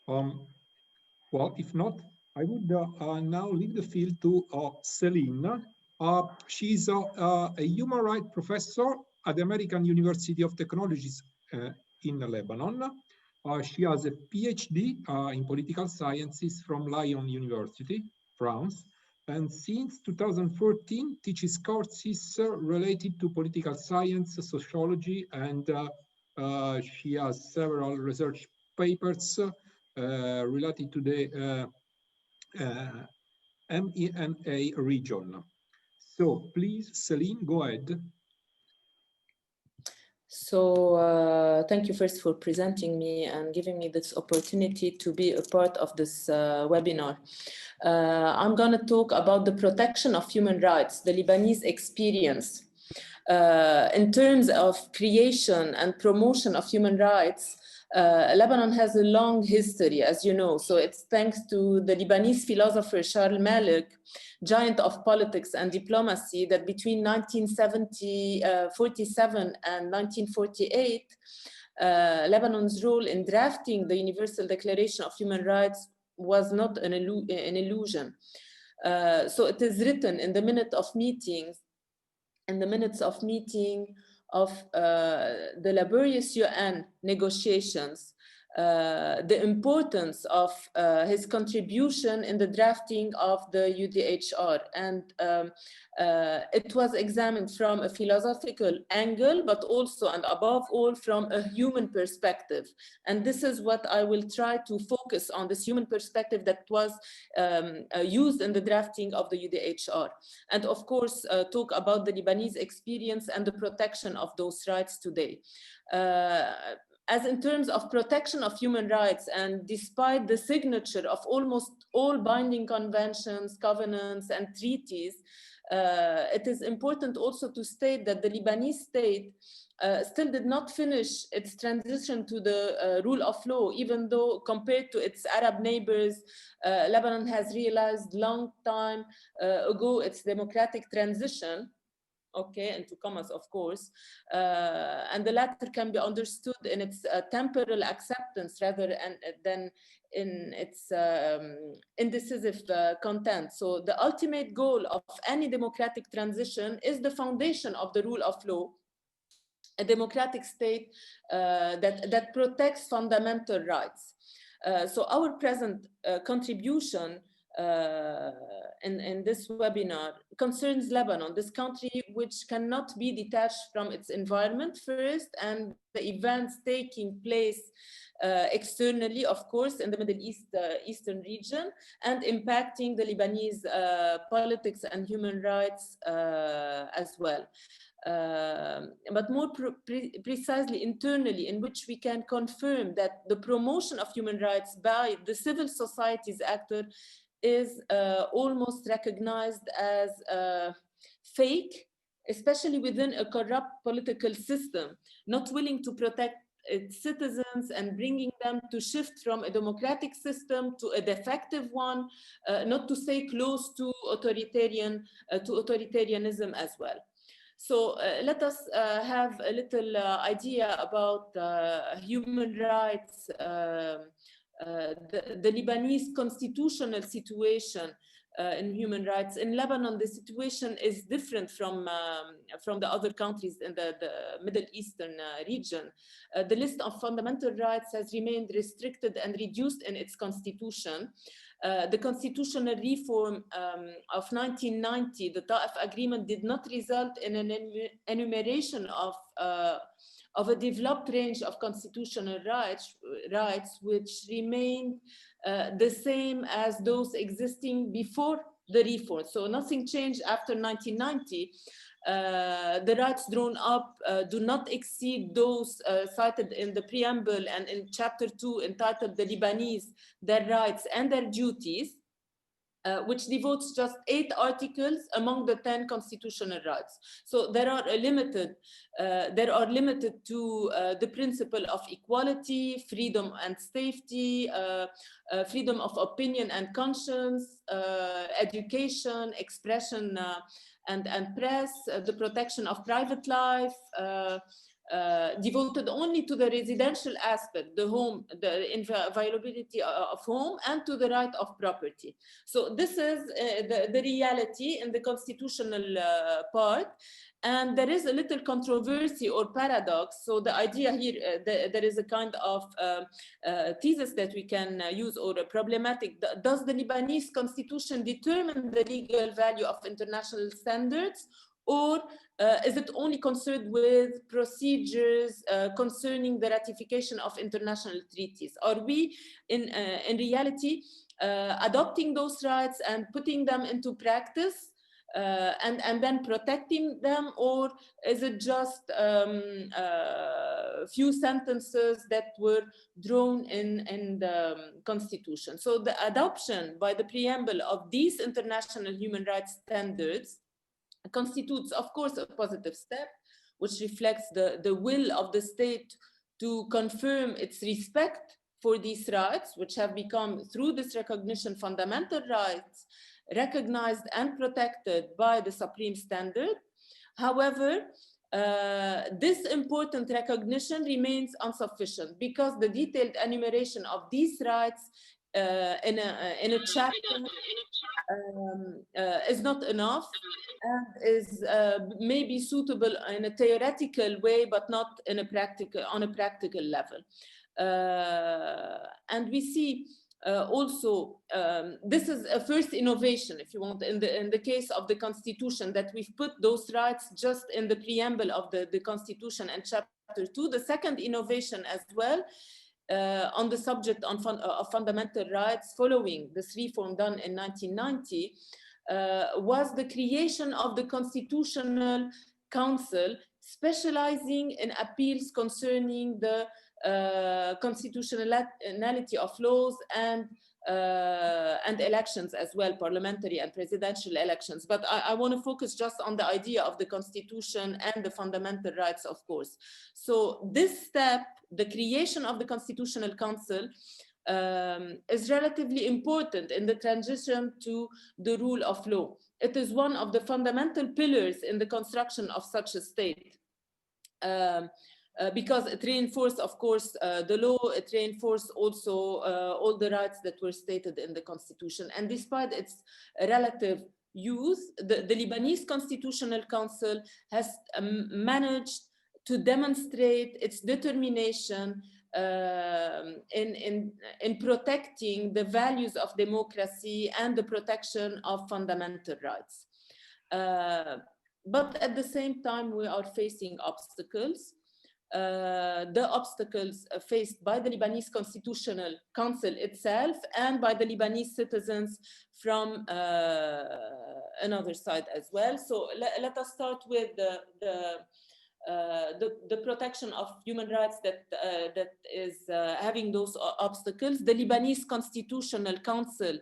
Well, if not, I would now leave the field to Céline. She's a human rights professor at the American University of Technologies in Lebanon. She has a PhD in political sciences from Lyon University, France, and since 2014 teaches courses related to political science, sociology, and she has several research papers related to the MENA region. So please, Céline, go ahead. So thank you first for presenting me and giving me this opportunity to be a part of this webinar. I'm going to talk about the protection of human rights, the Lebanese experience. In terms of creation and promotion of human rights, Lebanon has a long history, as you know. So it's thanks to the Lebanese philosopher Charles Malik, giant of politics and diplomacy, that between 1947 and 1948, Lebanon's role in drafting the Universal Declaration of Human Rights was not an illusion. So it is written in the minutes of meeting of the laborious UN negotiations, the importance of his contribution in the drafting of the UDHR. And it was examined from a philosophical angle, but also and above all from a human perspective. And this is what I will try to focus on, this human perspective that was used in the drafting of the UDHR. And of course, talk about the Lebanese experience and the protection of those rights today. As in terms of protection of human rights, and despite the signature of almost all binding conventions, covenants, and treaties, it is important also to state that the Lebanese state still did not finish its transition to the rule of law, even though compared to its Arab neighbors, Lebanon has realized long time ago its democratic transition. Okay, and to commas, of course, and the latter can be understood in its temporal acceptance rather than in its indecisive content. So the ultimate goal of any democratic transition is the foundation of the rule of law, a democratic state that protects fundamental rights. So our present contribution in this webinar concerns Lebanon, this country which cannot be detached from its environment first, and the events taking place externally, of course, in the Middle East, Eastern region, and impacting the Lebanese politics and human rights as well. But more precisely internally, in which we can confirm that the promotion of human rights by the civil society's actor is almost recognized as fake, especially within a corrupt political system, not willing to protect its citizens and bringing them to shift from a democratic system to a defective one, not to stay close to authoritarianism as well. So let us have a little idea about human rights, the Lebanese constitutional situation in human rights. In Lebanon, the situation is different from the other countries in the Middle Eastern region. The list of fundamental rights has remained restricted and reduced in its constitution. The constitutional reform of 1990, the Ta'if Agreement, did not result in an enumeration of a developed range of constitutional rights which remained the same as those existing before the reform. So nothing changed after 1990. The rights drawn up do not exceed those cited in the preamble and in chapter 2 entitled "The Lebanese, Their Rights and Their Duties," which devotes just 8 articles among the 10 constitutional rights. So they are limited to the principle of equality, freedom and safety, freedom of opinion and conscience, education, expression and press, the protection of private life, devoted only to the residential aspect, the home, the inviolability of home, and to the right of property. So this is the reality in the constitutional part. And there is a little controversy or paradox. So the idea here, there is a kind of thesis that we can use, or a problematic. Does the Lebanese constitution determine the legal value of international standards? Or is it only concerned with procedures concerning the ratification of international treaties? Are we, in reality, adopting those rights and putting them into practice and then protecting them? Or is it just a few sentences that were drawn in the Constitution? So the adoption by the preamble of these international human rights standards constitutes, of course, a positive step, which reflects the will of the state to confirm its respect for these rights, which have become, through this recognition, fundamental rights recognized and protected by the supreme standard. However, this important recognition remains insufficient, because the detailed enumeration of these rights in a chapter is not enough, and is maybe suitable in a theoretical way, but not in a on a practical level. And we see also, this is a first innovation, if you want, in the case of the Constitution, that we've put those rights just in the preamble of the Constitution and Chapter 2. The second innovation as well, on the subject of fundamental rights following this reform done in 1990, was the creation of the Constitutional Council, specializing in appeals concerning the constitutionality of laws and elections as well, parliamentary and presidential elections. But I want to focus just on the idea of the Constitution and the fundamental rights, of course. So this step, the creation of the Constitutional Council, is relatively important in the transition to the rule of law. It is one of the fundamental pillars in the construction of such a state. Because it reinforced, of course, the law, it reinforced also all the rights that were stated in the Constitution. And despite its relative use, the Lebanese Constitutional Council has managed to demonstrate its determination in protecting the values of democracy and the protection of fundamental rights. But at the same time, we are facing obstacles. The obstacles faced by the Lebanese Constitutional Council itself and by the Lebanese citizens from another side as well. So let us start with the protection of human rights that is having those obstacles. The Lebanese Constitutional Council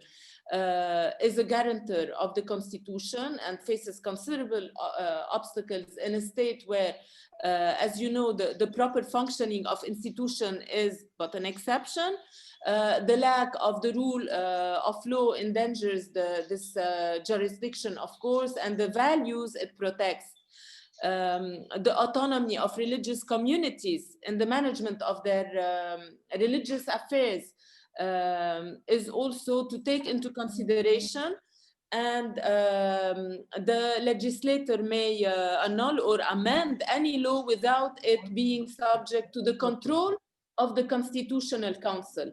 is a guarantor of the Constitution and faces considerable obstacles in a state where, as you know, the proper functioning of institution is but an exception. The lack of the rule of law endangers this jurisdiction, of course, and the values it protects. The autonomy of religious communities in the management of their religious affairs is also to take into consideration, and the legislator may annul or amend any law without it being subject to the control of the Constitutional Council,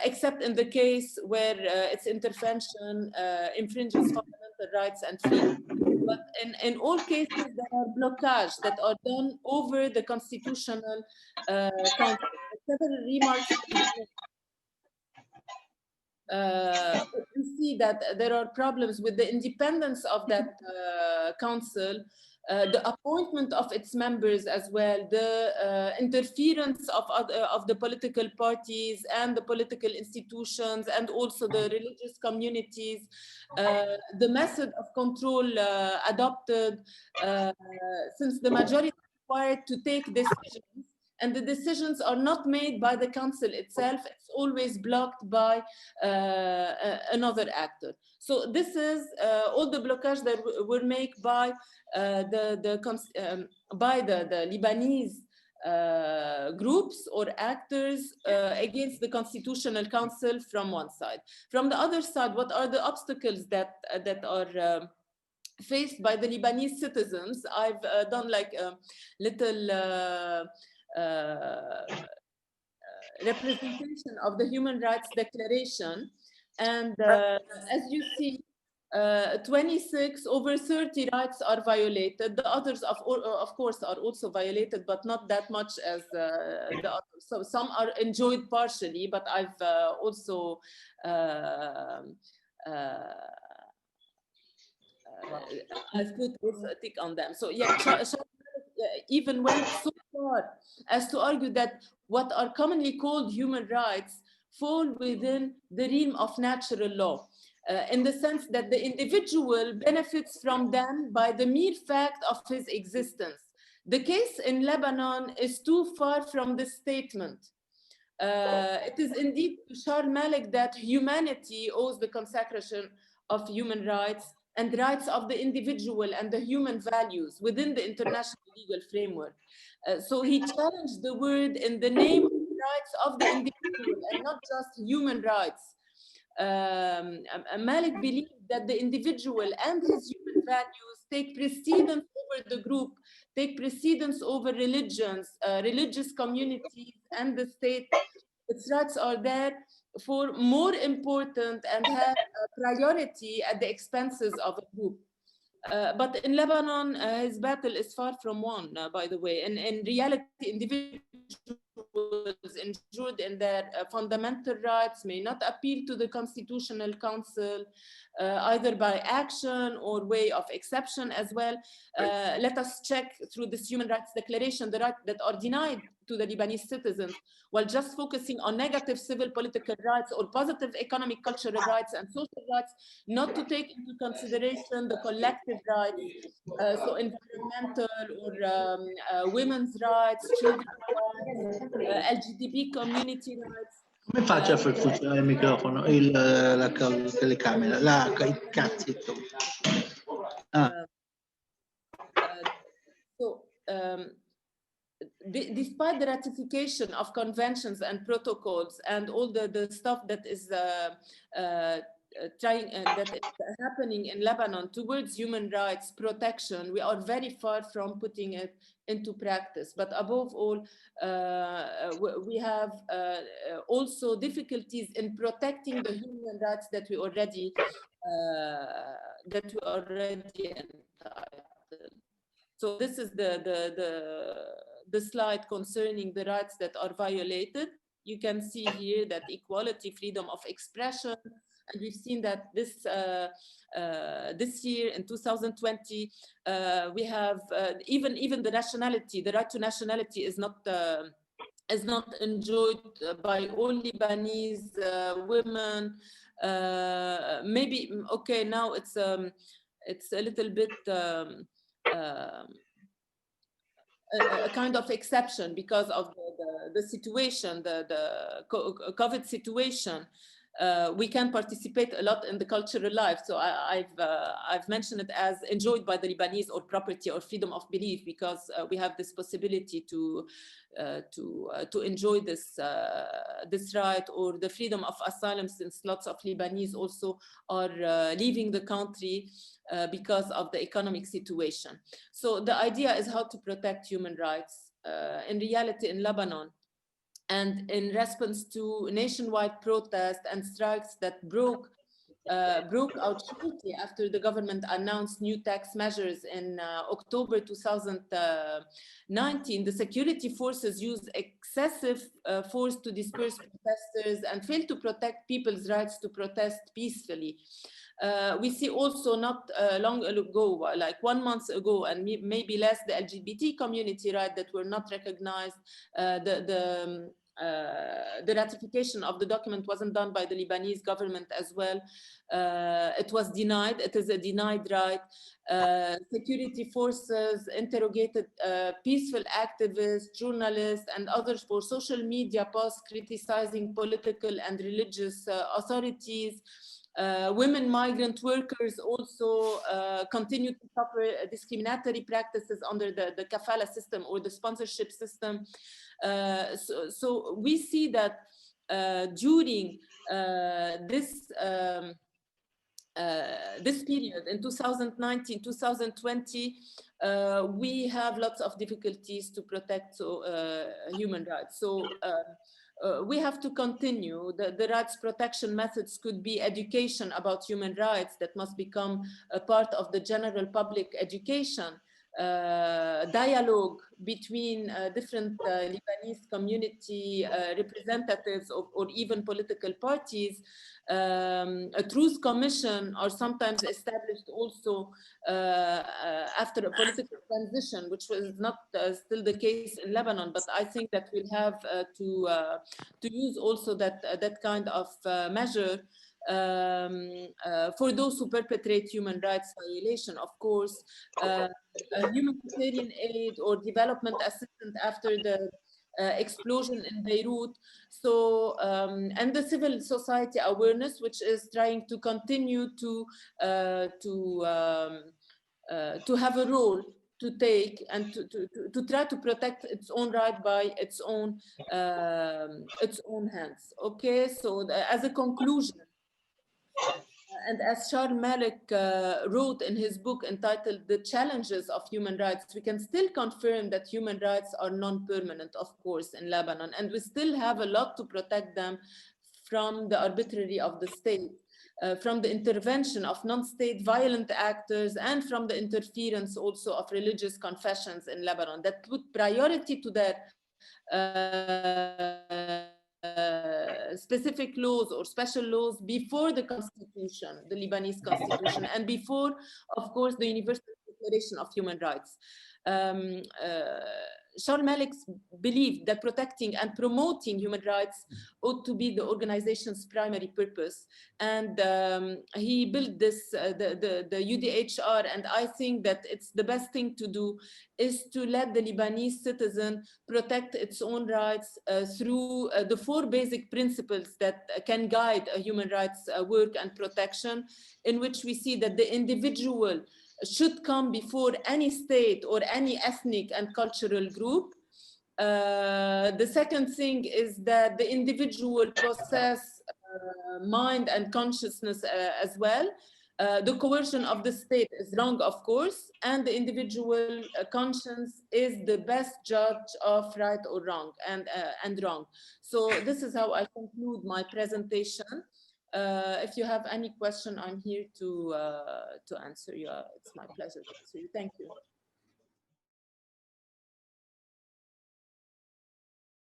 except in the case where its intervention infringes fundamental rights and freedoms. But in all cases, there are blockages that are done over the Constitutional Council. Several remarks. We see that there are problems with the independence of that council, the appointment of its members as well, the interference of the political parties and the political institutions, and also the religious communities, the method of control adopted, since the majority is required to take decisions and the decisions are not made by the council itself. It's always blocked by another actor. So this is all the blockage that were made by the Lebanese groups or actors against the Constitutional Council from one side. From the other side, what are the obstacles that are faced by the Lebanese citizens? I've done like a little representation of the Human Rights Declaration, and as you see, 26 over 30 rights are violated. The others, of course, are also violated, but not that much as the others. So some are enjoyed partially, but I've also I've put a tick on them. So yeah, even went so far as to argue that what are commonly called human rights fall within the realm of natural law, in the sense that the individual benefits from them by the mere fact of his existence. The case in Lebanon is too far from this statement. It is indeed to Charles Malik that humanity owes the consecration of human rights and rights of the individual and the human values within the international legal framework. So he challenged the word in the name of the rights of the individual and not just human rights. Malik believed that the individual and his human values take precedence over the group, take precedence over religions, religious communities, and the state. Its rights are there for more important and have priority at the expenses of a group. But in Lebanon, his battle is far from won, by the way. And in reality, individuals injured in their fundamental rights may not appeal to the Constitutional Council, either by action or way of exception as well. Let us check through this Human Rights Declaration the rights that are denied to the Lebanese citizens, while just focusing on negative civil political rights or positive economic cultural rights and social rights, not to take into consideration the collective rights, so environmental or women's rights, children's rights, LGBT community rights. Come faccio a far funzionare il microfono, la telecamera, il cazzetto? So, despite the ratification of conventions and protocols and all the stuff that is that is happening in Lebanon towards human rights protection, we are very far from putting it into practice. But above all, we have also difficulties in protecting the human rights that we already entitled. So this is the slide concerning the rights that are violated. You can see here that equality, freedom of expression, and we've seen that this year in 2020 we have even the nationality, the right to nationality is not enjoyed by all Lebanese women. Maybe okay, now it's a little bit. A kind of exception because of the situation, the COVID situation. We can participate a lot in the cultural life. So I've mentioned it as enjoyed by the Lebanese, or property or freedom of belief, because we have this possibility to enjoy this right, or the freedom of asylum, since lots of Lebanese also are leaving the country because of the economic situation. So the idea is how to protect human rights in reality in Lebanon. And in response to nationwide protests and strikes that broke out shortly after the government announced new tax measures in October 2019, the security forces used excessive force to disperse protesters and failed to protect people's rights to protest peacefully. We see also not long ago, like 1 month ago, and maybe less, the LGBT community right that were not recognized. the ratification of the document wasn't done by the Lebanese government as well. It was denied. It is a denied right. Security forces interrogated peaceful activists, journalists, and others for social media posts criticizing political and religious authorities. Women migrant workers also continue to suffer discriminatory practices under the kafala system or the sponsorship system. So we see that during this period in 2019, 2020, we have lots of difficulties to protect human rights. So we have to continue. The rights protection methods could be education about human rights that must become a part of the general public education. Dialogue between different Lebanese community representatives or even political parties. A truth commission are sometimes established also after a political transition, which was not still the case in Lebanon, but I think that we'll have to use also that kind of measure for those who perpetrate human rights violation, of course. Humanitarian aid or development assistance after the explosion in Beirut. So, and the civil society awareness, which is trying to continue to have a role to take and to try to protect its own right by its own hands. Okay, so as a conclusion, and as Charles Merheb wrote in his book entitled The Challenges of Human Rights, we can still confirm that human rights are non-permanent, of course, in Lebanon, and we still have a lot to protect them from the arbitrary of the state, from the intervention of non-state violent actors, and from the interference also of religious confessions in Lebanon that put priority to their specific laws or special laws before the constitution, the Lebanese constitution, and before, of course, the Universal Declaration of Human Rights. Charles Merheb believed that protecting and promoting human rights ought to be the organization's primary purpose, and he built this the UDHR, and I think that it's the best thing to do is to let the Lebanese citizen protect its own rights through the 4 basic principles that can guide a human rights work and protection, in which we see that the individual should come before any state or any ethnic and cultural group. The second thing is that the individual possess mind and consciousness as well. The coercion of the state is wrong, of course, and the individual conscience is the best judge of right or wrong and wrong. So this is how I conclude my presentation. If you have any question, I'm here to answer you. It's my pleasure to answer you. Thank you.